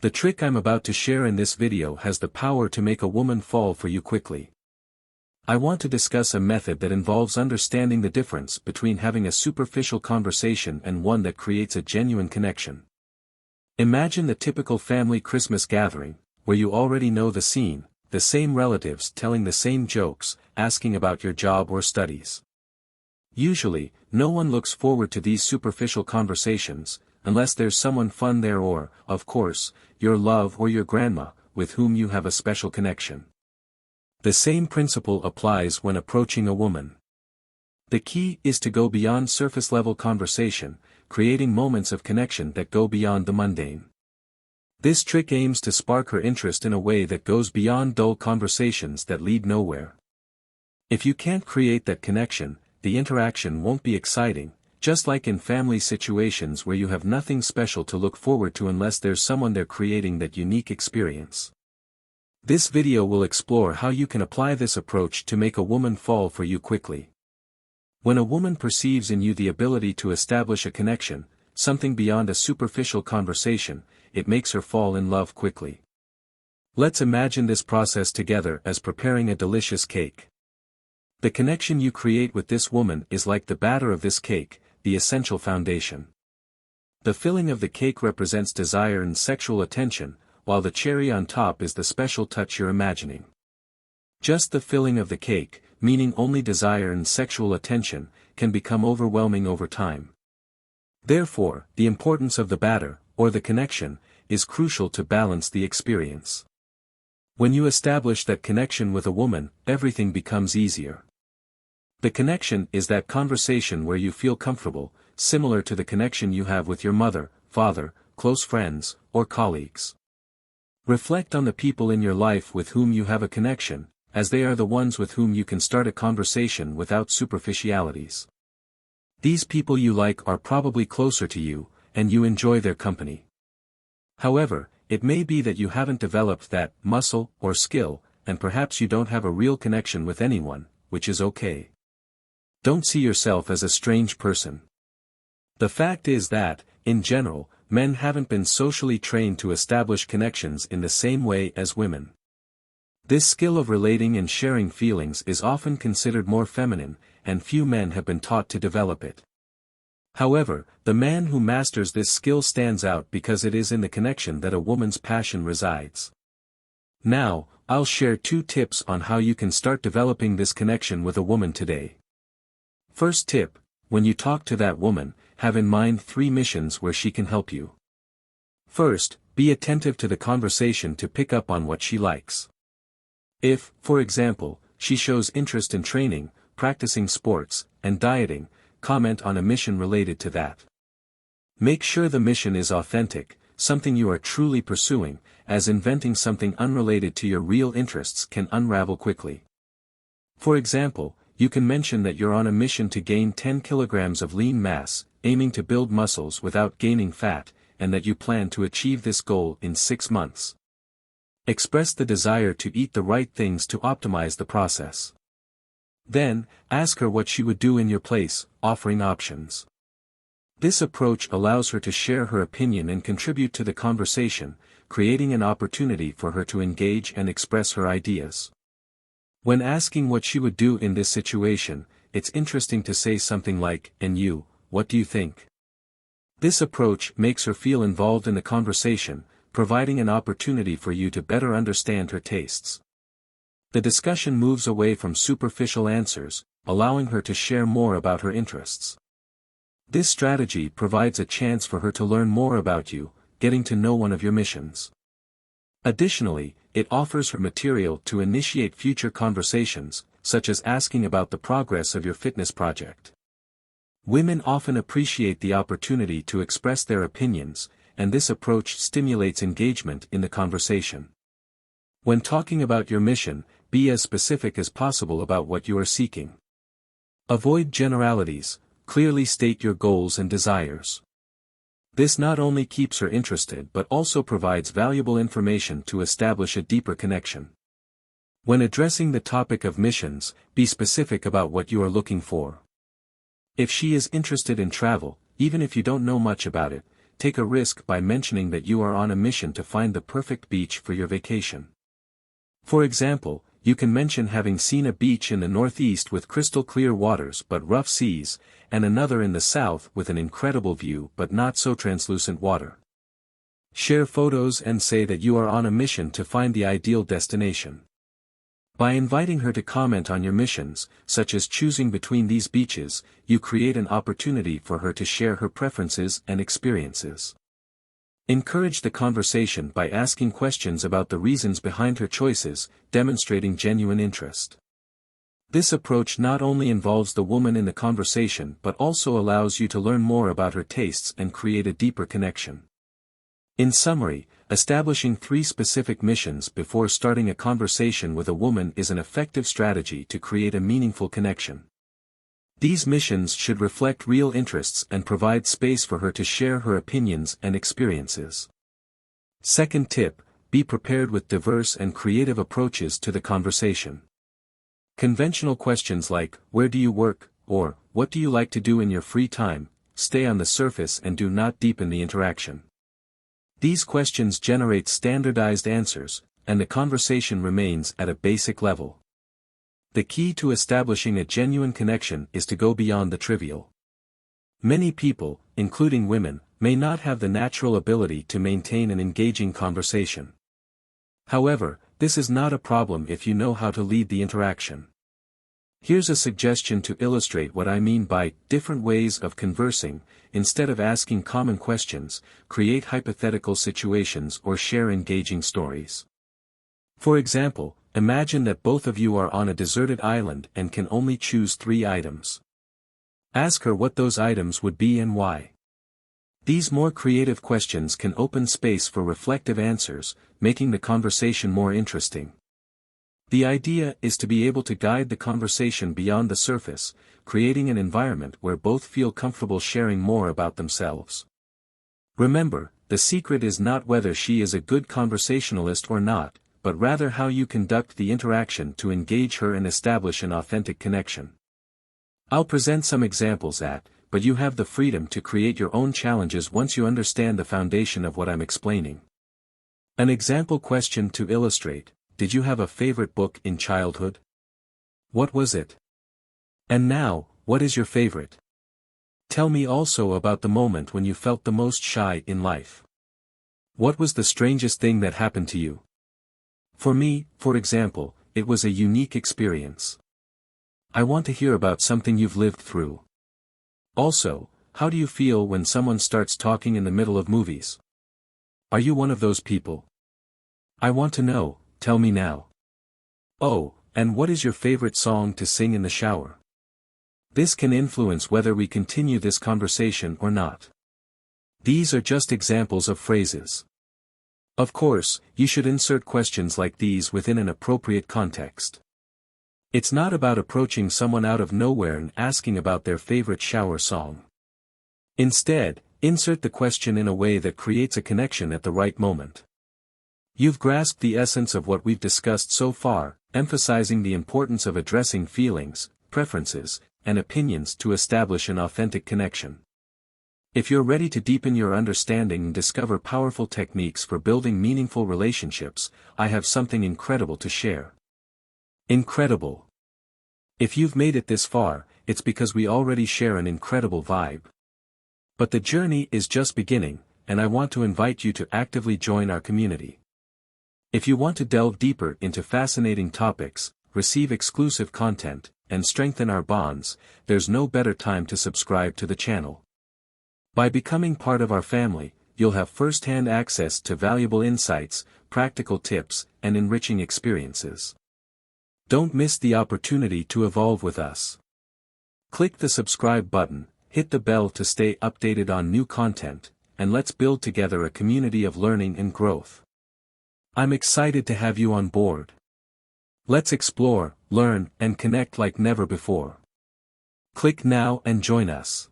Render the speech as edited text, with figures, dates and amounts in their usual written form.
The trick I'm about to share in this video has the power to make a woman fall for you quickly. I want to discuss a method that involves understanding the difference between having a superficial conversation and one that creates a genuine connection. Imagine the typical family Christmas gathering, where you already know the scene, the same relatives telling the same jokes, asking about your job or studies. Usually, no one looks forward to these superficial conversations, unless there's someone fun there or, of course, your love or your grandma, with whom you have a special connection. The same principle applies when approaching a woman. The key is to go beyond surface-level conversation, creating moments of connection that go beyond the mundane. This trick aims to spark her interest in a way that goes beyond dull conversations that lead nowhere. If you can't create that connection, the interaction won't be exciting, just like in family situations where you have nothing special to look forward to unless there's someone there creating that unique experience. This video will explore how you can apply this approach to make a woman fall for you quickly. When a woman perceives in you the ability to establish a connection, something beyond a superficial conversation, it makes her fall in love quickly. Let's imagine this process together as preparing a delicious cake. The connection you create with this woman is like the batter of this cake, the essential foundation. The filling of the cake represents desire and sexual attention, while the cherry on top is the special touch you're imagining. Just the filling of the cake, meaning only desire and sexual attention, can become overwhelming over time. Therefore, the importance of the batter, or the connection, is crucial to balance the experience. When you establish that connection with a woman, everything becomes easier. The connection is that conversation where you feel comfortable, similar to the connection you have with your mother, father, close friends, or colleagues. Reflect on the people in your life with whom you have a connection, as they are the ones with whom you can start a conversation without superficialities. These people you like are probably closer to you, and you enjoy their company. However, it may be that you haven't developed that muscle or skill, and perhaps you don't have a real connection with anyone, which is okay. Don't see yourself as a strange person. The fact is that, in general, men haven't been socially trained to establish connections in the same way as women. This skill of relating and sharing feelings is often considered more feminine, and few men have been taught to develop it. However, the man who masters this skill stands out because it is in the connection that a woman's passion resides. Now, I'll share 2 tips on how you can start developing this connection with a woman today. First tip: when you talk to that woman, have in mind 3 missions where she can help you. First, be attentive to the conversation to pick up on what she likes. If, for example, she shows interest in training, practicing sports, and dieting, comment on a mission related to that. Make sure the mission is authentic, something you are truly pursuing, as inventing something unrelated to your real interests can unravel quickly. For example, you can mention that you're on a mission to gain 10 kilograms of lean mass, aiming to build muscles without gaining fat, and that you plan to achieve this goal in 6 months. Express the desire to eat the right things to optimize the process. Then, ask her what she would do in your place, offering options. This approach allows her to share her opinion and contribute to the conversation, creating an opportunity for her to engage and express her ideas. When asking what she would do in this situation, it's interesting to say something like, "And you, what do you think?" This approach makes her feel involved in the conversation, providing an opportunity for you to better understand her tastes. The discussion moves away from superficial answers, allowing her to share more about her interests. This strategy provides a chance for her to learn more about you, getting to know one of your missions. Additionally, it offers her material to initiate future conversations, such as asking about the progress of your fitness project. Women often appreciate the opportunity to express their opinions, and this approach stimulates engagement in the conversation. When talking about your mission, be as specific as possible about what you are seeking. Avoid generalities, clearly state your goals and desires. This not only keeps her interested but also provides valuable information to establish a deeper connection. When addressing the topic of missions, be specific about what you are looking for. If she is interested in travel, even if you don't know much about it, take a risk by mentioning that you are on a mission to find the perfect beach for your vacation. For example, you can mention having seen a beach in the northeast with crystal clear waters but rough seas, and another in the south with an incredible view but not so translucent water. Share photos and say that you are on a mission to find the ideal destination. By inviting her to comment on your missions, such as choosing between these beaches, you create an opportunity for her to share her preferences and experiences. Encourage the conversation by asking questions about the reasons behind her choices, demonstrating genuine interest. This approach not only involves the woman in the conversation but also allows you to learn more about her tastes and create a deeper connection. In summary, establishing 3 specific missions before starting a conversation with a woman is an effective strategy to create a meaningful connection. These missions should reflect real interests and provide space for her to share her opinions and experiences. Second tip, be prepared with diverse and creative approaches to the conversation. Conventional questions like, "Where do you work?" or "What do you like to do in your free time?" stay on the surface and do not deepen the interaction. These questions generate standardized answers, and the conversation remains at a basic level. The key to establishing a genuine connection is to go beyond the trivial. Many people, including women, may not have the natural ability to maintain an engaging conversation. However, this is not a problem if you know how to lead the interaction. Here's a suggestion to illustrate what I mean by different ways of conversing. Instead of asking common questions, create hypothetical situations or share engaging stories. For example, imagine that both of you are on a deserted island and can only choose 3 items. Ask her what those items would be and why. These more creative questions can open space for reflective answers, making the conversation more interesting. The idea is to be able to guide the conversation beyond the surface, creating an environment where both feel comfortable sharing more about themselves. Remember, the secret is not whether she is a good conversationalist or not, but rather how you conduct the interaction to engage her and establish an authentic connection. I'll present some examples but you have the freedom to create your own challenges once you understand the foundation of what I'm explaining. An example question to illustrate: did you have a favorite book in childhood? What was it? And now, what is your favorite? Tell me also about the moment when you felt the most shy in life. What was the strangest thing that happened to you? For me, for example, it was a unique experience. I want to hear about something you've lived through. Also, how do you feel when someone starts talking in the middle of movies? Are you one of those people? I want to know, tell me now. Oh, and what is your favorite song to sing in the shower? This can influence whether we continue this conversation or not. These are just examples of phrases. Of course, you should insert questions like these within an appropriate context. It's not about approaching someone out of nowhere and asking about their favorite shower song. Instead, insert the question in a way that creates a connection at the right moment. You've grasped the essence of what we've discussed so far, emphasizing the importance of addressing feelings, preferences, and opinions to establish an authentic connection. If you're ready to deepen your understanding and discover powerful techniques for building meaningful relationships, I have something incredible to share. Incredible. If you've made it this far, it's because we already share an incredible vibe. But the journey is just beginning, and I want to invite you to actively join our community. If you want to delve deeper into fascinating topics, receive exclusive content, and strengthen our bonds, there's no better time to subscribe to the channel. By becoming part of our family, you'll have first-hand access to valuable insights, practical tips, and enriching experiences. Don't miss the opportunity to evolve with us. Click the subscribe button, hit the bell to stay updated on new content, and let's build together a community of learning and growth. I'm excited to have you on board. Let's explore, learn, and connect like never before. Click now and join us.